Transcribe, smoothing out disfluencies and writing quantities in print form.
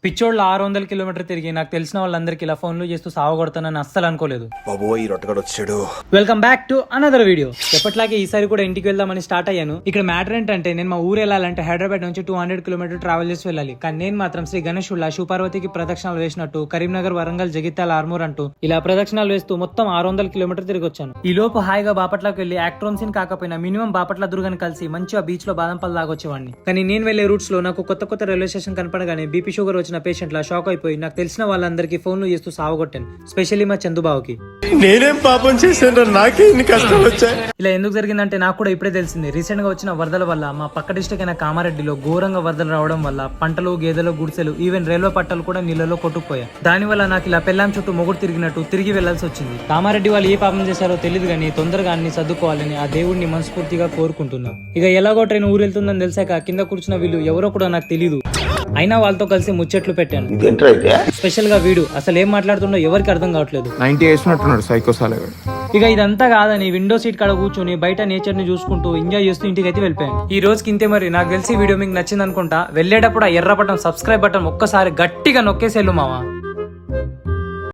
పిచ్చోళ్ళు 600 కిలోమీటర్ తిరిగి నాకు తెలిసిన వాళ్ళందరికీ ఇలా ఫోన్లు చేస్తూ సావగొడతానని అస్సలు అనుకోలేదు. బాబోయ్ రొట్టగడ వచ్చాడు. Welcome back to another video. ఎప్పట్లాగే ఈసారి కూడా ఇంటికి వెళ్దామని స్టార్ట్ అయ్యాను. ఇక్కడ మ్యాటర్ ఏంటంటే నేను మా ఊరు వెళ్ళాలంటే హైదరాబాద్ నుంచి 200 కిలోమీటర్ ట్రావెల్ చేసి వెళ్ళాలి. కానీ నేను మాత్రం శ్రీ గణేశుల్లా శివపార్వతికి ప్రదక్షిణాలు వేసినట్టు కరీంనగర్, వరంగల్, జగిత్యాల, ఆర్మూర్ అంటూ ఇలా ప్రదక్షిణాలు వేస్తూ మొత్తం 600 కిలోమీటర్ తిరిగి వచ్చాను. ఈ లోపు హాయిగా బాపట్లకు వెళ్లి యాక్ట్రోన్ సీన్ కాకపోయినా మినిమం బాపట్ల దుర్గాని కలిసి మంచిగా బీచ్ లో బాదం పళ్ళు తాగొచ్చేవాడిని. కానీ నేను వెళ్లే రూట్స్ లో నాకు కొత్త రైల్వే స్టేషన్ కనపడగానే బీపీ షుగర్ వచ్చిన పేషెంట్ లా షాక్ అయిపోయి నాకు తెలిసిన వాళ్ళందరికీ ఫోన్లు చేస్తూ సావగొట్టాను. స్పెషల్లీ మా చందుబావుకి. నేనేం పాపం చేశాను, నాకే ఇన్ని కష్టాలు వచ్చాయి. ఇలా ఎందుకు జరిగిందంటే నాకు కూడా ఇప్పుడే తెలిసింది. రీసెంట్ గా వచ్చిన వరదల వల్ల మా పక్క డిస్ట్రిక్ట్ అయిన కామారెడ్డిలో ఘోరంగా వరదలు రావడం వల్ల పంటలు, గేదెలు, గుడిసెలు, ఈవెన్ రైల్వే పట్టాలు కూడా నీళ్ళలో కొట్టుకుపోయాయి. దానివల్ల నాకు ఇలా పెళ్ళాం చుట్టూ మొగుడు తిరిగినట్టు తిరిగి వెళ్లాల్సి వచ్చింది. కామారెడ్డి వాళ్ళు ఏ పాపం చేశారో తెలియదు కానీ తొందరగా అన్ని సర్దుకోవాలని ఆ దేవుడిని మనస్ఫూర్తిగా కోరుకుంటున్నాం. ఇక ఎలాగో ట్రైన్ ఊరు వెళ్తుందని తెలిసాక కింద కూర్చున్న వీళ్ళు ఎవరో కూడా నాకు తెలియదు. అయినా వాళ్ళతో కలిసి ముచ్చట్లు పెట్టాను. స్పెషల్ గా వీడు అసలు ఏం మాట్లాడుతుండో ఎవరికి అర్థం కావట్లేదు. 90 వేసినట్టున్నాడు సైకోసాలే. ఇక ఇదంతా కాదని విండో సీట్ కాడ కూర్చొని బయట నేచర్ ని చూసుకుంటూ ఎంజాయ్ చేస్తూ ఇంటికి అయితే వెళ్ళిపోయాను. ఈ రోజుకి ఇంతే. మరి నాకు తెలిసి వీడియో మీకు నచ్చింది అనుకుంటా. వెళ్ళేటప్పుడు ఆ ఎర్ర బటన్, సబ్స్క్రైబ్ బటన్ ఒక్కసారి గట్టిగా నొక్కేసేళ్ళు మావా.